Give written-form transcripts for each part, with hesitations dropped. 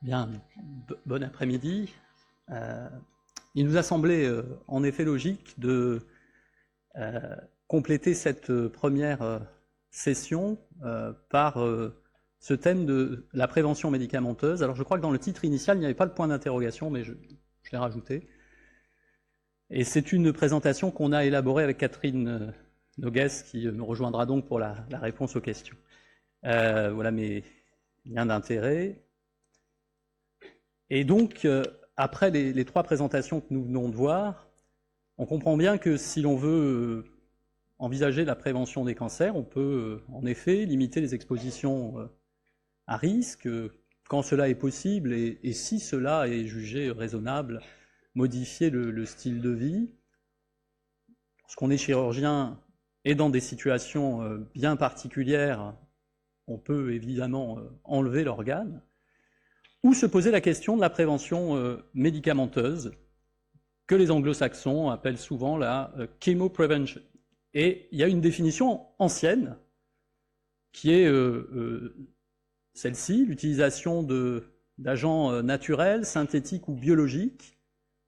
Bien, bon après-midi. Il nous a semblé en effet logique de compléter cette première session par ce thème de la prévention médicamenteuse. Alors je crois que dans le titre initial, il n'y avait pas le point d'interrogation, mais je l'ai rajouté. Et c'est une présentation qu'on a élaborée avec Catherine Nogues, qui me rejoindra donc pour la réponse aux questions. Voilà mes liens d'intérêt. Et donc, après les trois présentations que nous venons de voir, on comprend bien que si l'on veut envisager la prévention des cancers, on peut en effet limiter les expositions à risque, quand cela est possible, et si cela est jugé raisonnable, modifier le style de vie. Lorsqu'on est chirurgien et dans des situations bien particulières, on peut évidemment enlever l'organe, ou se poser la question de la prévention médicamenteuse, que les anglo-saxons appellent souvent la chemoprevention. Et il y a une définition ancienne, qui est celle-ci, l'utilisation d'agents naturels, synthétiques ou biologiques,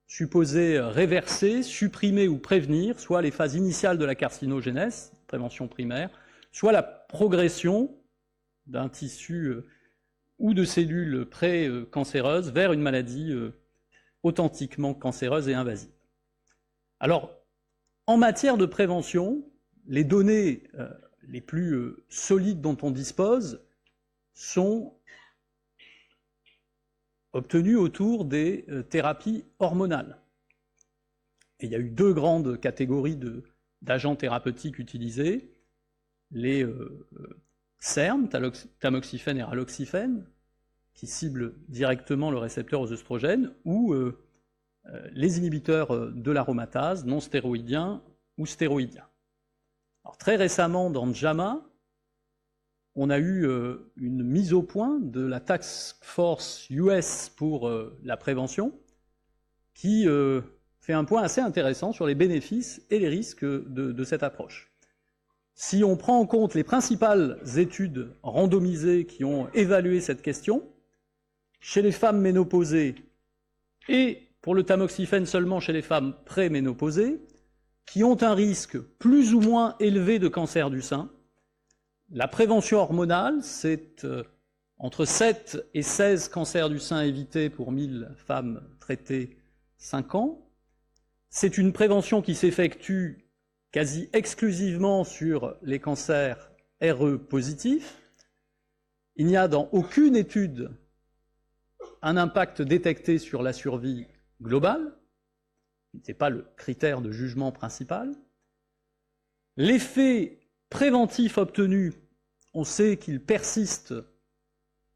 supposés réverser, supprimer ou prévenir, soit les phases initiales de la carcinogénèse, prévention primaire, soit la progression d'un tissu ou de cellules pré-cancéreuses vers une maladie authentiquement cancéreuse et invasive. Alors, en matière de prévention, les données les plus solides dont on dispose sont obtenues autour des thérapies hormonales. Et il y a eu deux grandes catégories d'agents thérapeutiques utilisés, les SERM, tamoxifène et raloxifène, qui ciblent directement le récepteur aux œstrogènes, ou les inhibiteurs de l'aromatase, non stéroïdiens ou stéroïdiens. Alors, très récemment, dans JAMA, on a eu une mise au point de la Task Force US pour la prévention, qui fait un point assez intéressant sur les bénéfices et les risques de cette approche. Si on prend en compte les principales études randomisées qui ont évalué cette question, chez les femmes ménopausées et pour le tamoxifène seulement chez les femmes préménopausées, qui ont un risque plus ou moins élevé de cancer du sein, la prévention hormonale, c'est entre 7 et 16 cancers du sein évités pour 1000 femmes traitées 5 ans. C'est une prévention qui s'effectue quasi exclusivement sur les cancers RE positifs. Il n'y a dans aucune étude un impact détecté sur la survie globale. Ce n'est pas le critère de jugement principal. L'effet préventif obtenu, on sait qu'il persiste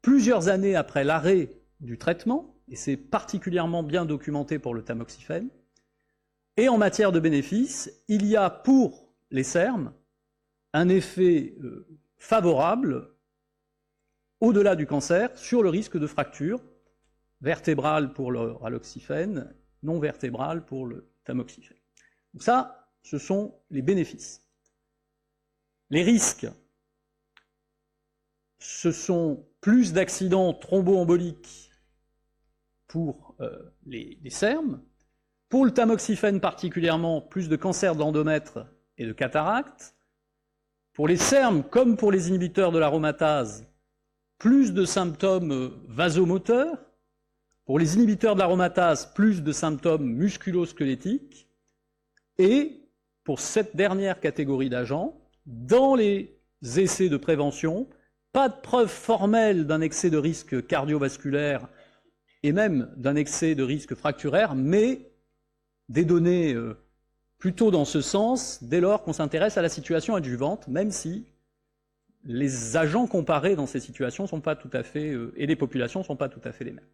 plusieurs années après l'arrêt du traitement, et c'est particulièrement bien documenté pour le tamoxifène. Et en matière de bénéfices, il y a pour les SERM un effet favorable au-delà du cancer sur le risque de fracture vertébrale pour le raloxifène, non vertébrale pour le tamoxifène. Donc ça, ce sont les bénéfices. Les risques, ce sont plus d'accidents thromboemboliques pour les SERM, pour le tamoxifène particulièrement, plus de cancer de l'endomètre et de cataracte. Pour les SERM, comme pour les inhibiteurs de l'aromatase, plus de symptômes vasomoteurs. Pour les inhibiteurs de l'aromatase, plus de symptômes musculo-squelettiques. Et pour cette dernière catégorie d'agents, dans les essais de prévention, pas de preuve formelle d'un excès de risque cardiovasculaire et même d'un excès de risque fracturaire, mais des données plutôt dans ce sens, dès lors qu'on s'intéresse à la situation adjuvante, même si les agents comparés dans ces situations sont pas tout à fait, et les populations ne sont pas tout à fait les mêmes.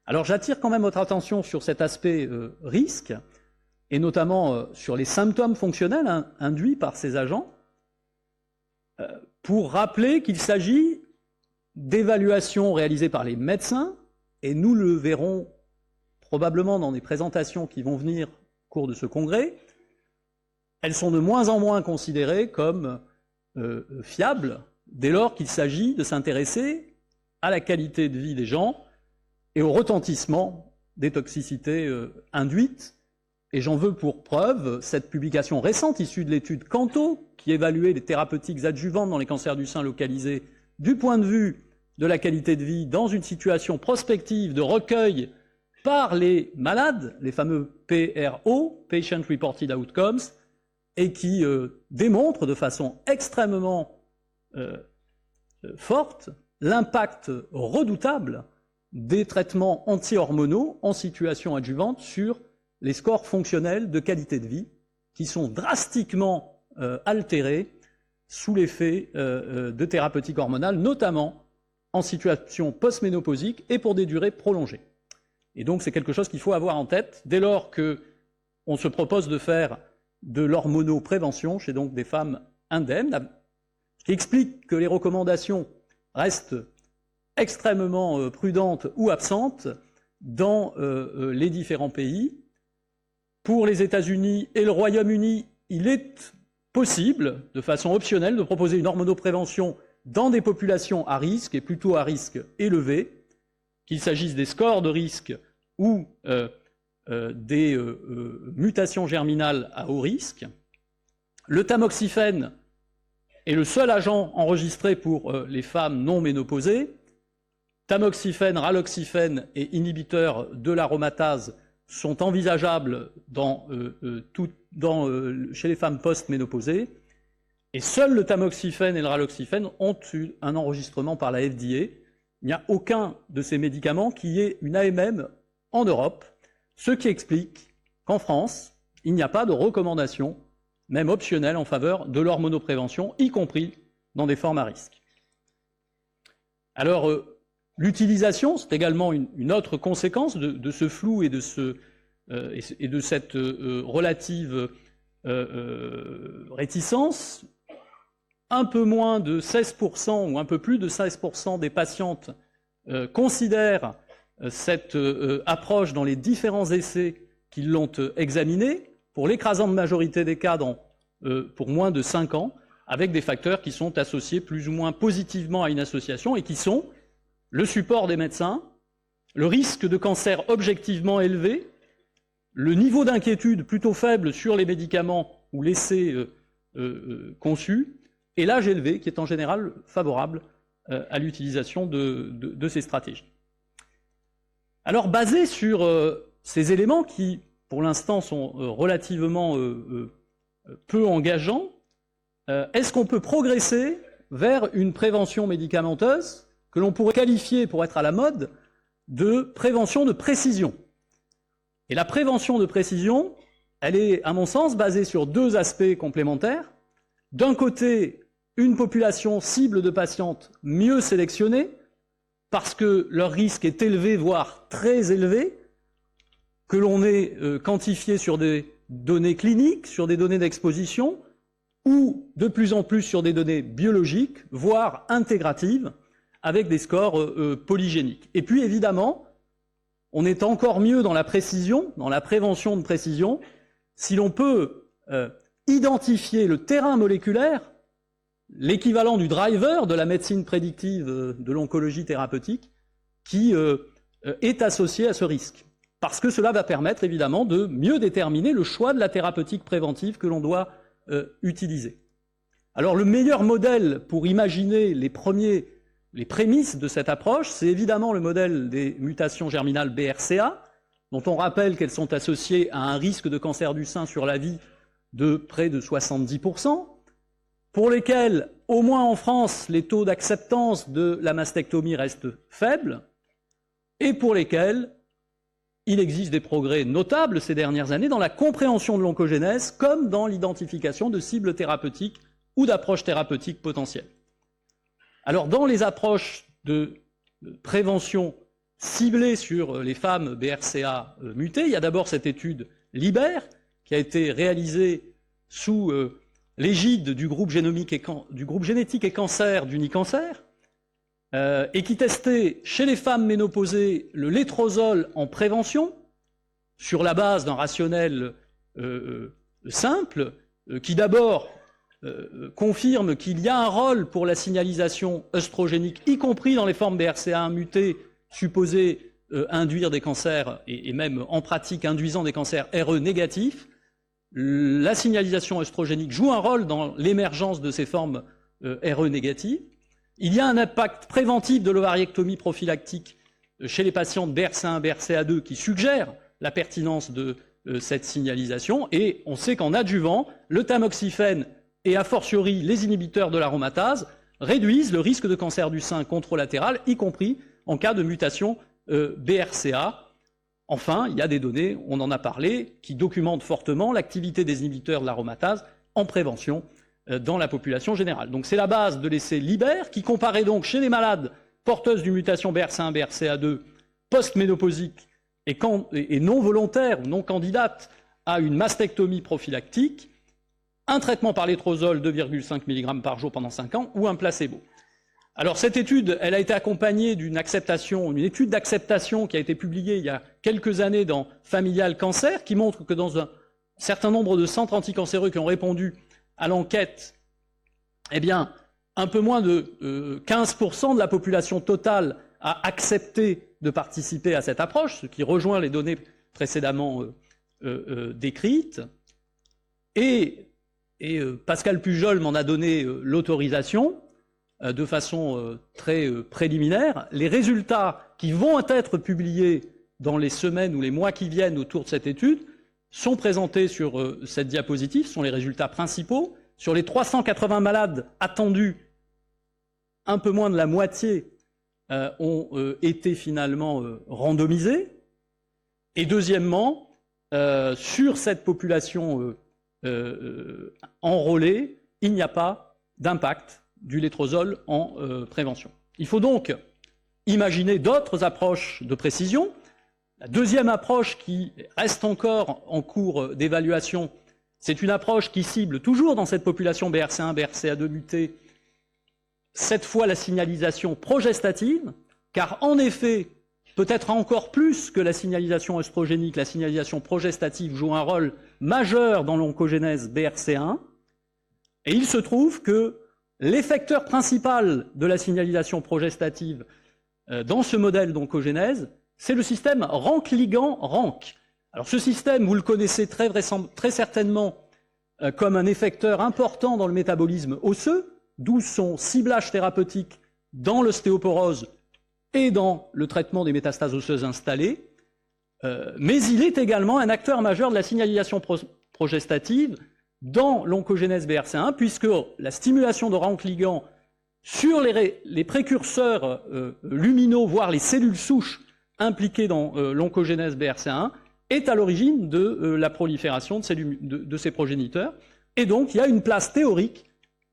Alors j'attire quand même votre attention sur cet aspect risque, et notamment sur les symptômes fonctionnels induits par ces agents, pour rappeler qu'il s'agit d'évaluations réalisées par les médecins, et nous le verrons probablement dans des présentations qui vont venir au cours de ce congrès. Elles sont de moins en moins considérées comme fiables dès lors qu'il s'agit de s'intéresser à la qualité de vie des gens et au retentissement des toxicités induites. Et j'en veux pour preuve cette publication récente issue de l'étude Canto, qui évaluait les thérapeutiques adjuvantes dans les cancers du sein localisés du point de vue de la qualité de vie dans une situation prospective de recueil par les malades, les fameux PRO, Patient Reported Outcomes, et qui démontre de façon extrêmement forte l'impact redoutable des traitements anti-hormonaux en situation adjuvante sur les scores fonctionnels de qualité de vie qui sont drastiquement altérés sous l'effet de thérapeutiques hormonales, notamment en situation post-ménopausique et pour des durées prolongées. Et donc c'est quelque chose qu'il faut avoir en tête dès lors qu'on se propose de faire de l'hormonoprévention chez donc des femmes indemnes, ce qui explique que les recommandations restent extrêmement prudentes ou absentes dans les différents pays. Pour les États-Unis et le Royaume-Uni, il est possible, de façon optionnelle, de proposer une hormonoprévention dans des populations à risque, et plutôt à risque élevé, qu'il s'agisse des scores de risque ou des mutations germinales à haut risque. Le tamoxifène est le seul agent enregistré pour les femmes non ménopausées. Tamoxifène, raloxifène et inhibiteurs de l'aromatase sont envisageables chez les femmes post-ménopausées, et seuls le tamoxifène et le raloxifène ont eu un enregistrement par la FDA. Il n'y a aucun de ces médicaments qui ait une AMM en Europe, ce qui explique qu'en France, il n'y a pas de recommandation, même optionnelle, en faveur de l'hormonoprévention, y compris dans des formes à risque. Alors, l'utilisation, c'est également une autre conséquence de ce flou et de cette relative réticence. Un peu moins de 16% ou un peu plus de 16% des patientes considèrent cette approche dans les différents essais qui l'ont examinée, pour l'écrasante majorité des cas pour moins de 5 ans, avec des facteurs qui sont associés plus ou moins positivement à une association et qui sont le support des médecins, le risque de cancer objectivement élevé, le niveau d'inquiétude plutôt faible sur les médicaments ou l'essai conçu, et l'âge élevé qui est en général favorable à l'utilisation de ces stratégies. Alors, basés sur ces éléments qui, pour l'instant, sont relativement peu engageants, est-ce qu'on peut progresser vers une prévention médicamenteuse que l'on pourrait qualifier, pour être à la mode, de prévention de précision? Et la prévention de précision, elle est, à mon sens, basée sur deux aspects complémentaires. D'un côté, une population cible de patientes mieux sélectionnée, parce que leur risque est élevé, voire très élevé, que l'on ait quantifié sur des données cliniques, sur des données d'exposition, ou de plus en plus sur des données biologiques, voire intégratives, avec des scores polygéniques. Et puis, évidemment, on est encore mieux dans la précision, dans la prévention de précision, si l'on peut identifier le terrain moléculaire, l'équivalent du driver de la médecine prédictive de l'oncologie thérapeutique, qui est associé à ce risque. Parce que cela va permettre, évidemment, de mieux déterminer le choix de la thérapeutique préventive que l'on doit utiliser. Alors, le meilleur modèle pour imaginer les prémices de cette approche, c'est évidemment le modèle des mutations germinales BRCA, dont on rappelle qu'elles sont associées à un risque de cancer du sein sur la vie de près de 70%, pour lesquelles, au moins en France, les taux d'acceptance de la mastectomie restent faibles, et pour lesquelles il existe des progrès notables ces dernières années dans la compréhension de l'oncogénèse, comme dans l'identification de cibles thérapeutiques ou d'approches thérapeutiques potentielles. Alors, dans les approches de prévention ciblées sur les femmes BRCA mutées, il y a d'abord cette étude LIBER, qui a été réalisée sous l'égide du groupe génétique et cancer d'Unicancer, et qui testait chez les femmes ménopausées le létrozole en prévention, sur la base d'un rationnel simple, qui d'abord confirme qu'il y a un rôle pour la signalisation œstrogénique, y compris dans les formes BRCA1 mutées, supposées induire des cancers, et même en pratique induisant des cancers RE négatifs. La signalisation œstrogénique joue un rôle dans l'émergence de ces formes RE négatives. Il y a un impact préventif de l'ovariectomie prophylactique chez les patients de BRCA1, BRCA2 qui suggère la pertinence de cette signalisation. Et on sait qu'en adjuvant, le tamoxifène et a fortiori les inhibiteurs de l'aromatase réduisent le risque de cancer du sein contralatéral, y compris en cas de mutation BRCA. Enfin, il y a des données, on en a parlé, qui documentent fortement l'activité des inhibiteurs de l'aromatase en prévention dans la population générale. Donc c'est la base de l'essai LIBER qui comparait donc chez les malades porteuses d'une mutation BRCA1, BRCA2 post-ménopausique et non volontaires ou non candidates à une mastectomie prophylactique, un traitement par létrozole 2,5 mg par jour pendant 5 ans ou un placebo. Alors cette étude, elle a été accompagnée d'une étude d'acceptation qui a été publiée il y a quelques années dans Familial Cancer, qui montre que dans un certain nombre de centres anticancéreux qui ont répondu à l'enquête, eh bien, un peu moins de 15% de la population totale a accepté de participer à cette approche, ce qui rejoint les données précédemment décrites. Et Pascal Pujol m'en a donné l'autorisation de façon très préliminaire. Les résultats qui vont être publiés dans les semaines ou les mois qui viennent autour de cette étude sont présentés sur cette diapositive, ce sont les résultats principaux. Sur les 380 malades attendus, un peu moins de la moitié ont été finalement randomisés. Et deuxièmement, sur cette population enrôlée, il n'y a pas d'impact du létrozole en prévention. Il faut donc imaginer d'autres approches de précision. La deuxième approche qui reste encore en cours d'évaluation, c'est une approche qui cible toujours dans cette population BRCA1, BRCA2 mutée, cette fois la signalisation progestative, car en effet, peut-être encore plus que la signalisation œstrogénique, la signalisation progestative joue un rôle majeur dans l'oncogénèse BRCA1, et il se trouve que l'effecteur principal de la signalisation progestative dans ce modèle d'oncogénèse, c'est le système RANK-ligand-RANK. Alors ce système, vous le connaissez très certainement comme un effecteur important dans le métabolisme osseux, d'où son ciblage thérapeutique dans l'ostéoporose et dans le traitement des métastases osseuses installées, mais il est également un acteur majeur de la signalisation progestative dans l'oncogénèse BRCA1, puisque la stimulation de RANK-ligand sur les précurseurs luminaux, voire les cellules souches impliquées dans l'oncogénèse BRCA1, est à l'origine de la prolifération de ces progéniteurs. Et donc, il y a une place théorique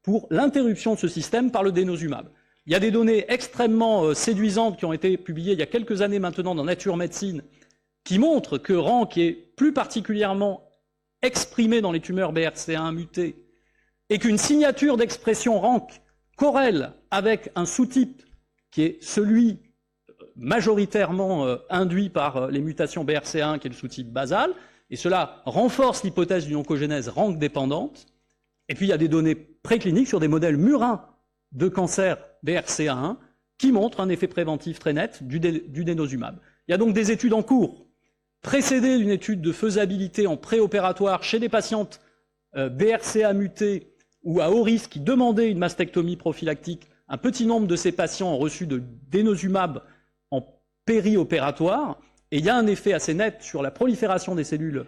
pour l'interruption de ce système par le denosumab. Il y a des données extrêmement séduisantes qui ont été publiées il y a quelques années maintenant dans Nature Medicine, qui montrent que RANK est plus particulièrement exprimé dans les tumeurs BRCA1 mutées, et qu'une signature d'expression RANK corrèle avec un sous-type qui est celui majoritairement induit par les mutations BRCA1, qui est le sous-type basal, et cela renforce l'hypothèse d'une oncogénèse RANK dépendante. Et puis il y a des données précliniques sur des modèles murins de cancer BRCA1 qui montrent un effet préventif très net du denosumab. Il y a donc des études en cours, précédées d'une étude de faisabilité en préopératoire chez des patientes BRCA mutées ou à haut risque qui demandaient une mastectomie prophylactique. Un petit nombre de ces patients ont reçu de denosumab en périopératoire, et il y a un effet assez net sur la prolifération des cellules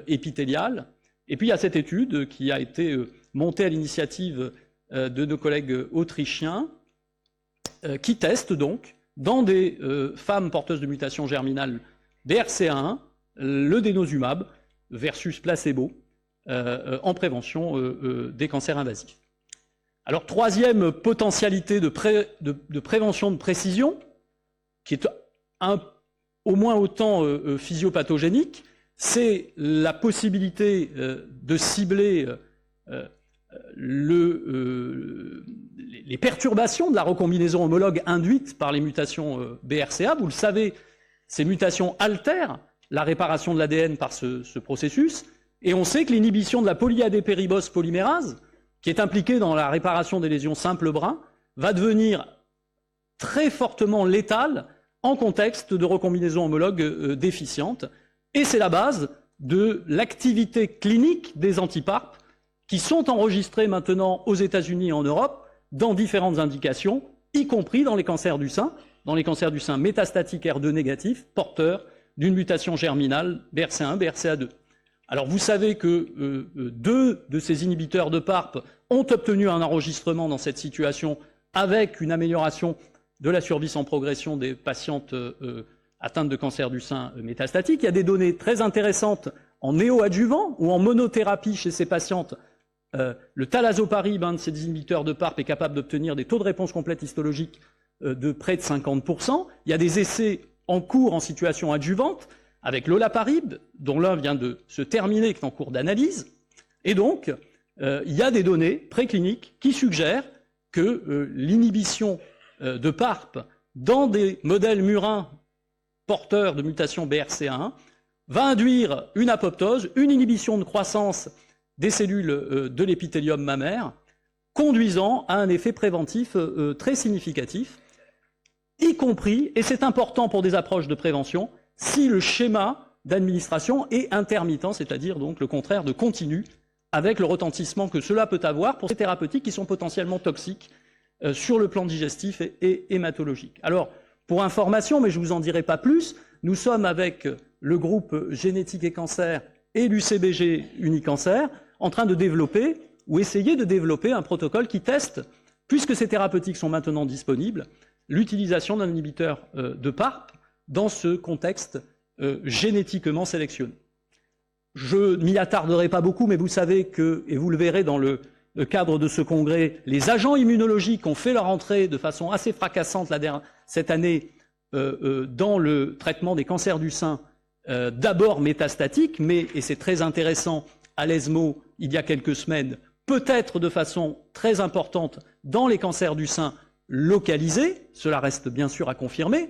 épithéliales. Et puis il y a cette étude qui a été montée à l'initiative de nos collègues autrichiens, qui teste donc, dans des femmes porteuses de mutations germinales BRCA1, le denosumab versus placebo en prévention des cancers invasifs. Alors, troisième potentialité de prévention de précision, qui est au moins autant physiopathogénique, c'est la possibilité de cibler les perturbations de la recombinaison homologue induites par les mutations BRCA. Vous le savez, ces mutations altèrent la réparation de l'ADN par ce processus, et on sait que l'inhibition de la polyadépéribose polymérase qui est impliqué dans la réparation des lésions simples bras, va devenir très fortement létale en contexte de recombinaison homologue déficiente. Et c'est la base de l'activité clinique des antiparp qui sont enregistrés maintenant aux États-Unis et en Europe dans différentes indications, y compris dans les cancers du sein métastatiques R2 négatifs, porteurs d'une mutation germinale BRCA1, BRCA2. Alors vous savez que deux de ces inhibiteurs de PARP ont obtenu un enregistrement dans cette situation avec une amélioration de la survie sans progression des patientes atteintes de cancer du sein métastatique. Il y a des données très intéressantes en néoadjuvant ou en monothérapie chez ces patientes. Le talazoparib, un de ces inhibiteurs de PARP, est capable d'obtenir des taux de réponse complète histologique de près de 50%. Il y a des essais en cours en situation adjuvante avec l'olaparib, dont l'un vient de se terminer, qui est en cours d'analyse. Et donc, il y a des données précliniques qui suggèrent que l'inhibition de PARP dans des modèles murins porteurs de mutation BRCA1 va induire une apoptose, une inhibition de croissance des cellules de l'épithélium mammaire, conduisant à un effet préventif très significatif, y compris, et c'est important pour des approches de prévention, si le schéma d'administration est intermittent, c'est-à-dire donc le contraire de continu, avec le retentissement que cela peut avoir pour ces thérapeutiques qui sont potentiellement toxiques sur le plan digestif et hématologique. Alors, pour information, mais je ne vous en dirai pas plus, nous sommes avec le groupe Génétique et Cancer et l'UCBG Unicancer en train de développer ou essayer de développer un protocole qui teste, puisque ces thérapeutiques sont maintenant disponibles, l'utilisation d'un inhibiteur de PARP dans ce contexte génétiquement sélectionné. Je ne m'y attarderai pas beaucoup, mais vous savez que, et vous le verrez dans le cadre de ce congrès, les agents immunologiques ont fait leur entrée de façon assez fracassante cette année dans le traitement des cancers du sein, d'abord métastatiques, mais, et c'est très intéressant, à l'ESMO, il y a quelques semaines, peut-être de façon très importante dans les cancers du sein localisés, cela reste bien sûr à confirmer,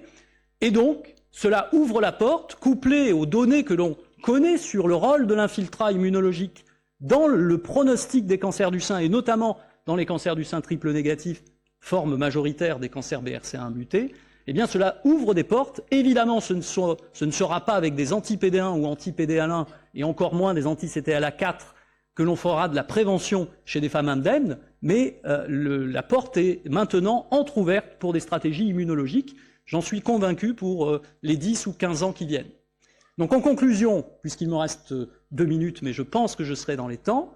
et donc cela ouvre la porte, couplé aux données que l'on connaît sur le rôle de l'infiltrat immunologique dans le pronostic des cancers du sein, et notamment dans les cancers du sein triple négatif, forme majoritaire des cancers BRCA1 mutés, eh bien cela ouvre des portes. Évidemment, ce ne sera pas avec des anti-PD1 ou anti-PD-L1, et encore moins des anti-CTLA4, que l'on fera de la prévention chez des femmes indemnes, mais la porte est maintenant entrouverte pour des stratégies immunologiques. J'en suis convaincu pour les 10 ou 15 ans qui viennent. Donc en conclusion, puisqu'il me reste 2 minutes, mais je pense que je serai dans les temps,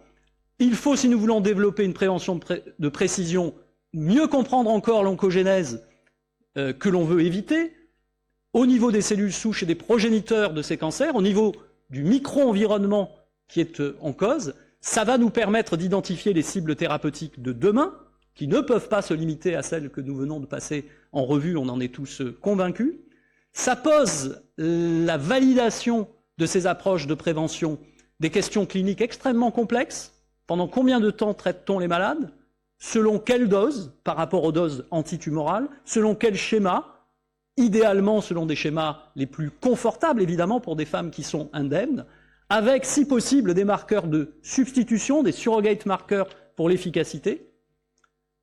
il faut, si nous voulons développer une prévention de précision, mieux comprendre encore l'oncogénèse que l'on veut éviter, au niveau des cellules souches et des progéniteurs de ces cancers, au niveau du micro-environnement qui est en cause. Ça va nous permettre d'identifier les cibles thérapeutiques de demain, qui ne peuvent pas se limiter à celles que nous venons de passer en revue, on en est tous convaincus. Ça pose la validation de ces approches de prévention des questions cliniques extrêmement complexes. Pendant combien de temps traite-t-on les malades? Selon quelle dose par rapport aux doses antitumorales? Selon quel schéma? Idéalement selon des schémas les plus confortables, évidemment, pour des femmes qui sont indemnes, avec, si possible, des marqueurs de substitution, des surrogate marqueurs pour l'efficacité,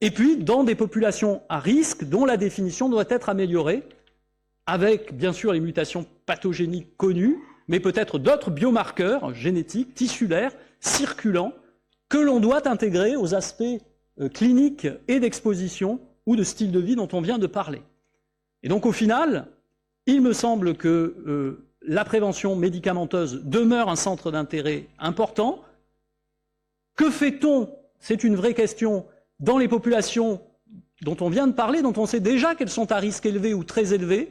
et puis dans des populations à risque dont la définition doit être améliorée, avec bien sûr les mutations pathogéniques connues, mais peut-être d'autres biomarqueurs génétiques, tissulaires, circulants, que l'on doit intégrer aux aspects cliniques et d'exposition ou de style de vie dont on vient de parler. Et donc au final, il me semble que la prévention médicamenteuse demeure un centre d'intérêt important. Que fait-on? C'est une vraie question dans les populations dont on vient de parler, dont on sait déjà qu'elles sont à risque élevé ou très élevé,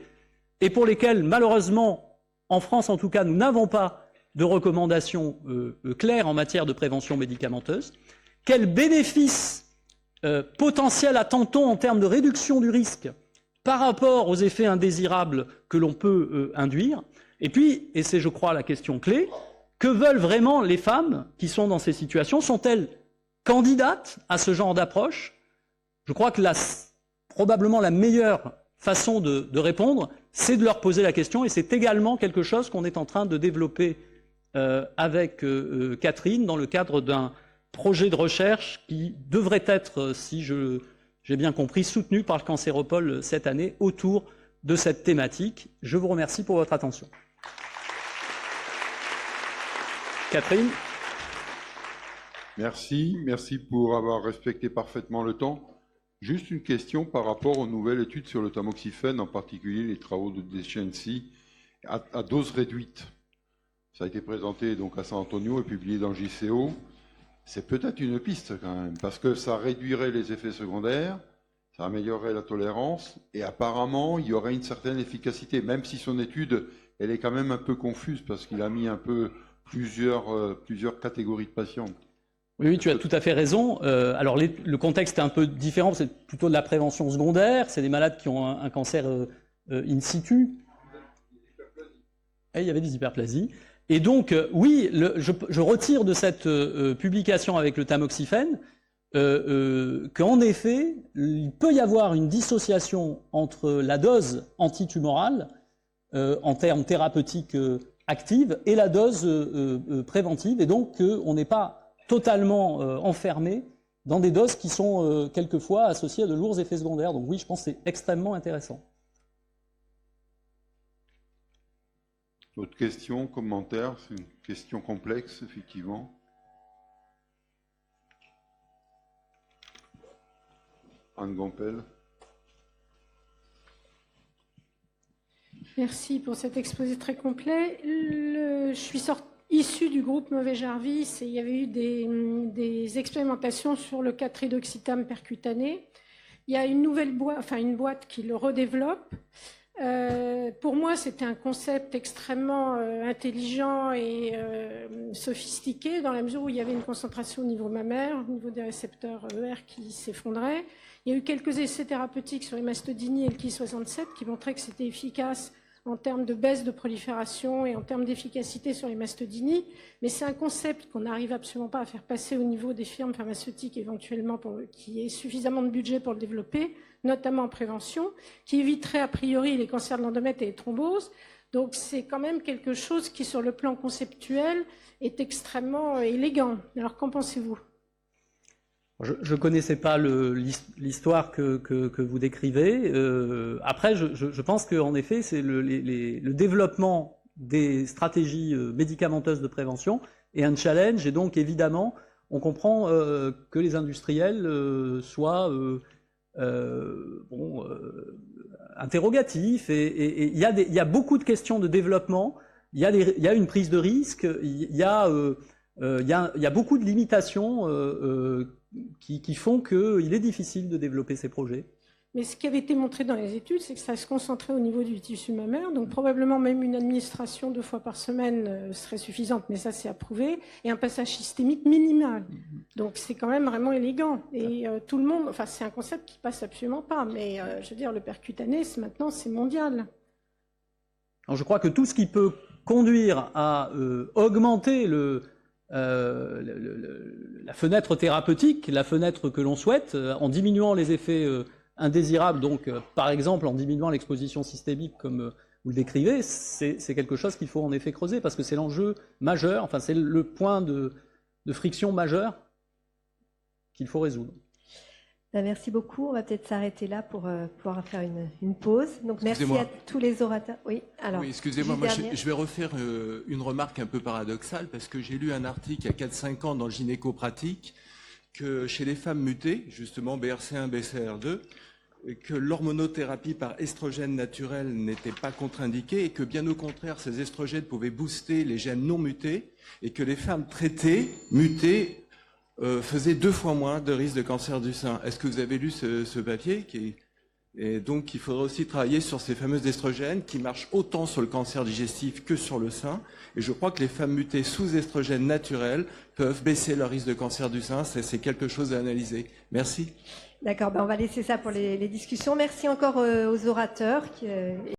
et pour lesquelles, malheureusement, en France en tout cas, nous n'avons pas de recommandations claires en matière de prévention médicamenteuse. Quels bénéfices potentiels attend-on en termes de réduction du risque par rapport aux effets indésirables que l'on peut induire? Et puis, et c'est je crois la question clé, que veulent vraiment les femmes qui sont dans ces situations? Sont-elles candidates à ce genre d'approche? Je crois que probablement la meilleure façon de répondre, c'est de leur poser la question, et c'est également quelque chose qu'on est en train de développer avec Catherine dans le cadre projet de recherche qui devrait être, si j'ai bien compris, soutenu par le Cancéropole cette année autour de cette thématique. Je vous remercie pour votre attention. Catherine. Merci pour avoir respecté parfaitement le temps. Juste une question par rapport aux nouvelles études sur le tamoxifène, en particulier les travaux de Deschency à dose réduite. Ça a été présenté donc à San Antonio et publié dans JCO. C'est peut-être une piste quand même, parce que ça réduirait les effets secondaires, ça améliorerait la tolérance, et apparemment, il y aurait une certaine efficacité, même si son étude, elle est quand même un peu confuse, parce qu'il a mis un peu plusieurs catégories de patients. Oui, tu as tout à fait raison. Alors, le contexte est un peu différent, c'est plutôt de la prévention secondaire, c'est des malades qui ont un cancer in situ. Et il y avait des hyperplasies. Et donc, oui, je retire de cette publication avec le tamoxifène qu'en effet, il peut y avoir une dissociation entre la dose antitumorale en termes thérapeutiques active et la dose préventive, et donc qu'on n'est pas totalement enfermé dans des doses qui sont quelquefois associées à de lourds effets secondaires. Donc oui, je pense que c'est extrêmement intéressant. Autre question, commentaire, c'est une question complexe, effectivement. Anne Gompel. Merci pour cet exposé très complet. Je suis issue du groupe Mauvais-Jarvis et il y avait eu des expérimentations sur le catrédoxytame percutané. Il y a une nouvelle boîte, une boîte qui le redéveloppe. Pour moi, c'était un concept extrêmement intelligent et sophistiqué, dans la mesure où il y avait une concentration au niveau mammaire, au niveau des récepteurs ER qui s'effondraient. Il y a eu quelques essais thérapeutiques sur les mastodinies et le Ki-67 qui montraient que c'était efficace en termes de baisse de prolifération et en termes d'efficacité sur les mastodinies, mais c'est un concept qu'on n'arrive absolument pas à faire passer au niveau des firmes pharmaceutiques éventuellement qui ait suffisamment de budget pour le développer, notamment en prévention, qui éviterait a priori les cancers de l'endomètre et les thromboses. Donc c'est quand même quelque chose qui, sur le plan conceptuel, est extrêmement élégant. Alors qu'en pensez-vous ? Je ne connaissais pas l'histoire que vous décrivez. Après, je pense qu'en effet, c'est le développement des stratégies médicamenteuses de prévention est un challenge. Et donc, évidemment, on comprend que les industriels soient interrogatifs. Et il y a beaucoup de questions de développement. Il y a une prise de risque. Il y a beaucoup de limitations qui font qu'il est difficile de développer ces projets. Mais ce qui avait été montré dans les études, c'est que ça se concentrait au niveau du tissu mammaire, donc probablement même une administration 2 fois par semaine serait suffisante, mais ça c'est approuvé, et un passage systémique minimal. Donc c'est quand même vraiment élégant. Et tout le monde, c'est un concept qui passe absolument pas, mais je veux dire, le percutané, maintenant c'est mondial. Alors, je crois que tout ce qui peut conduire à augmenter la fenêtre thérapeutique, la fenêtre que l'on souhaite, en diminuant les effets indésirables, donc par exemple en diminuant l'exposition systémique comme vous le décrivez, c'est quelque chose qu'il faut en effet creuser, parce que c'est l'enjeu majeur, c'est le point de friction majeur qu'il faut résoudre. Merci beaucoup. On va peut-être s'arrêter là pour pouvoir faire une pause. Donc merci à tous les orateurs. Oui, alors. Oui, excusez-moi, je vais refaire une remarque un peu paradoxale, parce que j'ai lu un article il y a 4-5 ans dans le Gynéco-Pratique que chez les femmes mutées, justement BRCA1, BCR2, que l'hormonothérapie par estrogène naturel n'était pas contre-indiquée et que bien au contraire, ces estrogènes pouvaient booster les gènes non mutés et que les femmes traitées, mutées, faisaient 2 fois moins de risque de cancer du sein. Est-ce que vous avez lu ce papier Et donc, il faudrait aussi travailler sur ces fameuses estrogènes qui marchent autant sur le cancer digestif que sur le sein. Et je crois que les femmes mutées sous estrogènes naturels peuvent baisser leur risque de cancer du sein. C'est quelque chose à analyser. Merci. D'accord, on va laisser ça pour les discussions. Merci encore aux orateurs.